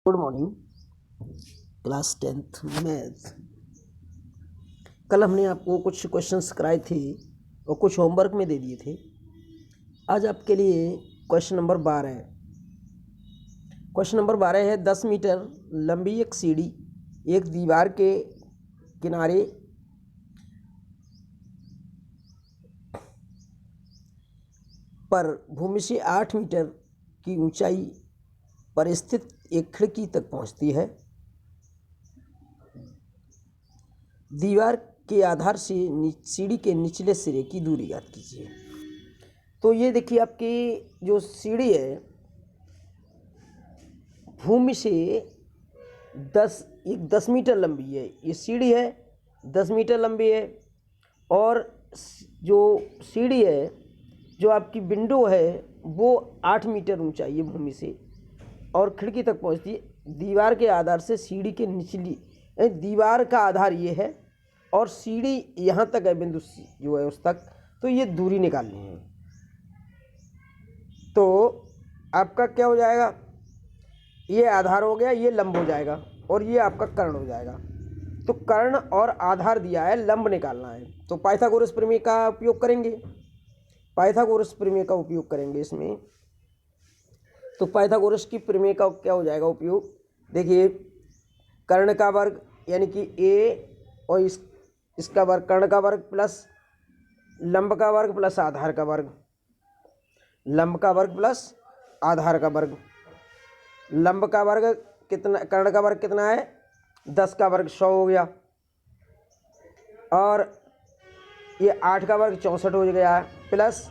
Good morning class 10th math. कल हमने आपको कुछ क्वेश्चंस कराए थे और कुछ होमवर्क में दे दिए थे। आज आपके लिए क्वेश्चन नंबर 12 है। क्वेश्चन नंबर 12 है 10 मीटर लंबी एक सीढ़ी एक दीवार के किनारे पर भूमि से 8 मीटर की ऊंचाई पर स्थित एक खिड़की तक पहुंचती है। दीवार के आधार से सीढ़ी के निचले सिरे की दूरी ज्ञात कीजिए। तो ये देखिए आपकी जो सीढ़ी है भूमि से 10 मीटर लंबी है। ये सीढ़ी है 10 मीटर लंबी है और जो सीढ़ी है जो आपकी विंडो है वो 8 मीटर ऊंचाई है भूमि से और खिड़की तक पहुंचती है। दीवार के आधार से सीढ़ी के निचली दीवार का आधार ये है और सीढ़ी यहाँ तक है, बिंदु जो है उस तक, तो ये दूरी निकालनी है। तो आपका क्या हो जाएगा, ये आधार हो गया, ये लंब हो जाएगा और ये आपका कर्ण हो जाएगा। तो कर्ण और आधार दिया है, लंब निकालना है तो पाइथागोरस प्रमेय का उपयोग करेंगे। पाइथागोरस प्रमेय का उपयोग करेंगे इसमें। तो पाइथागोरस की प्रमेय का क्या हो जाएगा उपयोग, देखिए कर्ण का वर्ग यानी कि a और इसका वर्ग, कर्ण का वर्ग प्लस लंब का वर्ग प्लस आधार का वर्ग, लंब का वर्ग प्लस आधार का वर्ग। लंब का वर्ग कितना, कर्ण का वर्ग कितना है 10 का वर्ग 100 हो गया और ये 8 का वर्ग 64 हो गया है प्लस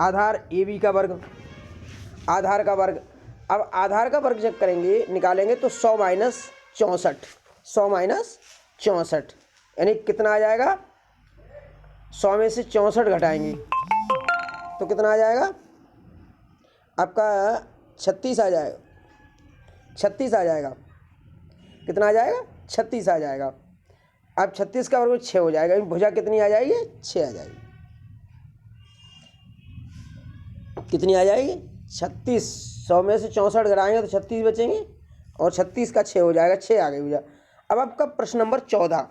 आधार AB का वर्ग, आधार का वर्ग। अब आधार का वर्ग जब करेंगे निकालेंगे तो 100 माइनस 64, 100 माइनस 64 यानी कितना आ जाएगा, 100 में से 64 घटाएंगे तो कितना आ जाएगा आपका 36 आ जाएगा, 36 आ जाएगा। कितना आ जाएगा 36 आ जाएगा। अब 36 का वर्ग 6 हो जाएगा, भुजा कितनी आ जाएगी 6 आ जाएगी। कितनी आ जाएगी 36, 100 में से 64 घटाएंगे तो 36 बचेंगे और 36 का 6 हो जाएगा, 6 आ गई भुजा। अब आपका प्रश्न नंबर 14,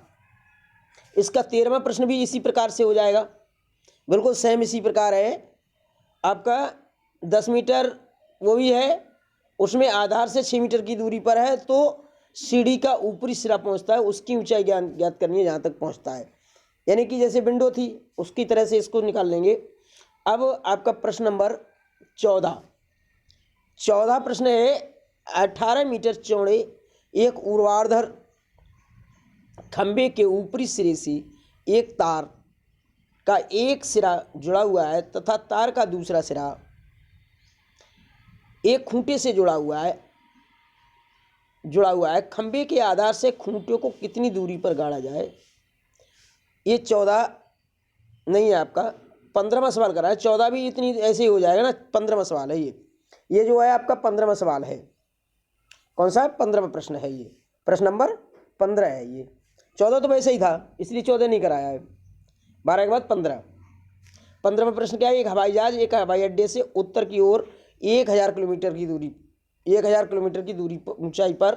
इसका 13वां प्रश्न भी इसी प्रकार से हो जाएगा, बिल्कुल सेम इसी प्रकार है। आपका 10 मीटर वो भी है, उसमें आधार से 6 मीटर की दूरी पर है तो सीढ़ी का ऊपरी सिरा पहुंचता है, उसकी ऊंचाई ज्ञात करनी है जहाँ तक पहुंचता है, यानी कि जैसे विंडो थी उसकी तरह से इसको निकाल लेंगे। अब आपका प्रश्न नंबर 14 प्रश्न है 18 मीटर चौड़े एक ऊर्ध्वाधर खंभे के ऊपरी सिरे से एक तार का एक सिरा जुड़ा हुआ है तथा तार का दूसरा सिरा एक खूंटे से जुड़ा हुआ है। खंभे के आधार से खूंटे को कितनी दूरी पर गाड़ा जाए। ये 14 नहीं है, आपका 15वां सवाल करा है। 14 भी इतनी ऐसे ही हो जाएगा ना, 15वां सवाल है ये जो है आपका 15वां सवाल है। कौन सा है 15वां प्रश्न है, ये प्रश्न नंबर 15 है। ये 14 तो वैसे ही था इसलिए 14 नहीं कराया है। 12 के बाद 15वां प्रश्न क्या है, एक हवाई जहाज एक हवाई अड्डे से उत्तर की ओर 1000 किलोमीटर की दूरी, 1000 किलोमीटर की दूरी ऊंचाई पर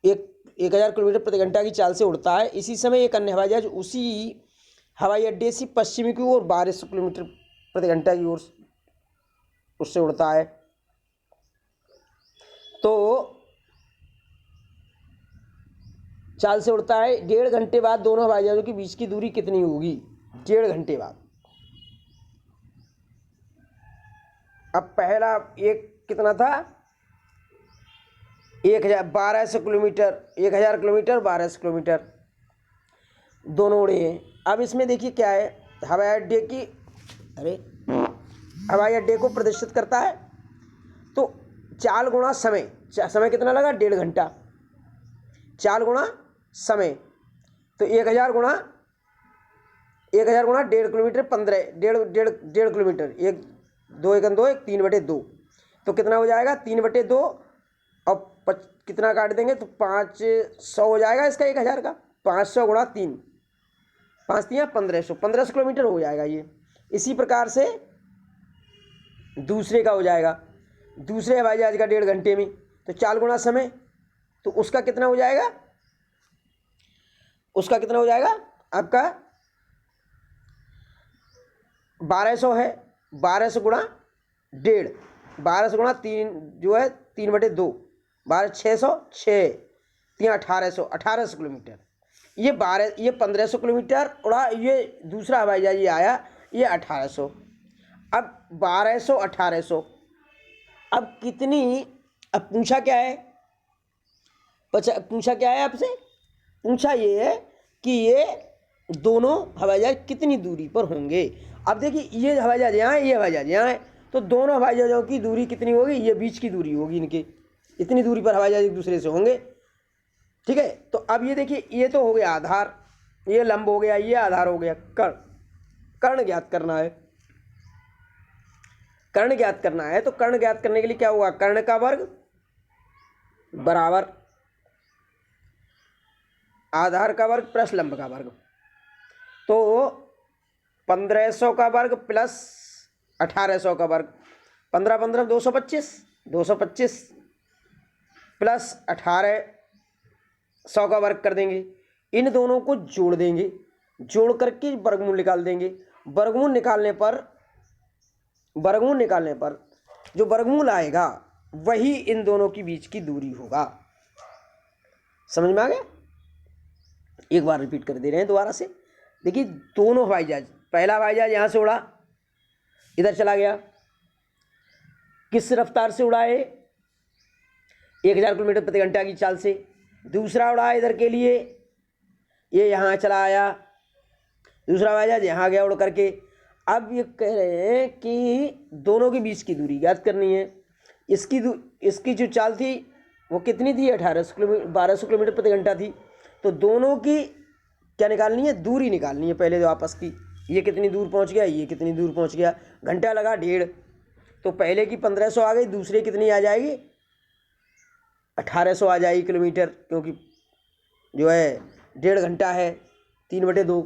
1000 किलोमीटर प्रति घंटा की चाल से उड़ता है। इसी समय एक अन्य हवाई जहाज उसी हवाई अड्डे से पश्चिमी की ओर 1200 किलोमीटर प्रति घंटा की ओर उससे उड़ता है। तो चाल से उड़ता है, 1.5 घंटे बाद दोनों हवाई जहाज़ों के बीच की दूरी कितनी होगी, 1.5 घंटे बाद। अब पहला एक कितना था 1200 किलोमीटर, 1000 किलोमीटर 1200 किलोमीटर दोनों उड़े हैं। अब इसमें देखिए क्या है, हवाई अड्डे को प्रदर्शित करता है तो चाल गुणा समय, समय कितना लगा 1.5 घंटा, चाल गुणा समय तो 1000 गुणा 1.5 किलोमीटर 1.5 किलोमीटर, 1 2 1 2 3/2 तो कितना हो जाएगा 3/2 और कितना काट देंगे तो 500 हो जाएगा इसका 1000 का, 500 गुणा 3, 5 3 1500 किलोमीटर हो जाएगा ये। इसी प्रकार से दूसरे का हो जाएगा, दूसरे हवाई जहाज का 1.5 घंटे में तो 4 गुना समय, तो उसका कितना हो जाएगा, उसका कितना हो जाएगा आपका 1200 है, 1200 गुणा 1.5, 1200 गुणा 3 जो है 3/2, 12 600, 6 3 1800 किलोमीटर। ये 1500 किलोमीटर उड़ा, ये दूसरा हवाई जहाज ये आया, ये 1800। अब 1200 1800, अब कितनी, अब पूछा क्या है, पूछा क्या है आपसे, पूछा ये है कि ये दोनों हवाई जहाज कितनी दूरी पर होंगे। अब देखिए ये हवाई जहाज यहाँ है, ये हवाई जहाज यहाँ है, तो दोनों हवाई जहाज़ों की दूरी कितनी होगी, ये बीच की दूरी होगी इनके, इतनी दूरी पर हवाई जहाज एक दूसरे से होंगे। ठीक है, तो अब ये देखिए ये तो हो गया आधार, ये लंब हो गया, ये आधार हो गया, कर्ण ज्ञात करना है, कर्ण ज्ञात करना है। तो कर्ण ज्ञात करने के लिए क्या हुआ, कर्ण का वर्ग बराबर आधार का वर्ग प्लस लंब का वर्ग। तो 1500 का वर्ग प्लस 1800 का वर्ग, 15 15 225, 225 प्लस 1800 का वर्ग कर देंगे। इन दोनों को जोड़ देंगे, जोड़ करके वर्गमूल निकाल देंगे। वर्गमूल निकालने पर जो वर्गमूल आएगा वही इन दोनों के बीच की दूरी होगा। समझ में आ गया? एक बार रिपीट कर दे रहे हैं दोबारा से। देखिए दोनों हवाई जहाज, पहला हवाई जहाज यहाँ से उड़ा, इधर चला गया, किस रफ्तार से उड़ा है, 1000 किलोमीटर प्रति घंटा की चाल से। दूसरा उड़ा इधर के लिए, ये यहाँ चला आया, दूसरा हवाई जहाज यहाँ गया उड़ करके। अब ये कह रहे हैं कि दोनों के बीच की दूरी ज्ञात करनी है। इसकी जो चाल थी वो कितनी थी, 1200 किलोमीटर प्रति घंटा थी। तो दोनों की क्या निकालनी है, दूरी निकालनी है पहले, जो आपस की, ये कितनी दूर पहुंच गया, ये कितनी दूर पहुंच गया, घंटा लगा 1.5। तो पहले की 1500 आ गई, दूसरे कितनी आ जाएगी, 1800 आ जाएगी किलोमीटर, क्योंकि जो है 1.5 घंटा है, 3/2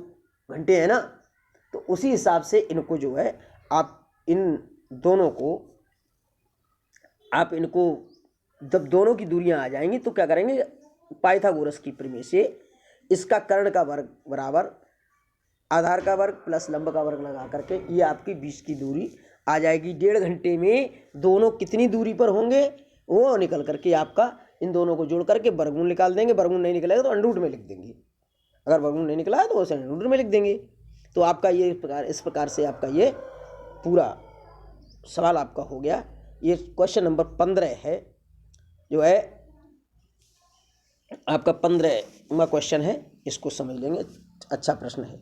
घंटे है ना। तो उसी हिसाब से इनको जो है आप इन दोनों को, आप इनको जब दोनों की दूरियां आ जाएंगी तो क्या करेंगे, पाइथागोरस की प्रमेय से इसका कर्ण का वर्ग बराबर आधार का वर्ग प्लस लंब का वर्ग लगा करके ये आपकी बीच की दूरी आ जाएगी। 1.5 घंटे में दोनों कितनी दूरी पर होंगे वो निकल करके आपका इन दोनों को जोड़ करके वर्गमूल निकाल देंगे। वर्गमूल नहीं निकलेगा तो अंडर रूट में लिख देंगे, अगर वर्गमूल नहीं निकला है तो उसे अंडर रूट में लिख देंगे। तो आपका ये इस प्रकार से आपका ये पूरा सवाल आपका हो गया। ये क्वेश्चन नंबर 15 है, जो है आपका 15वां क्वेश्चन है, इसको समझ लेंगे, अच्छा प्रश्न है।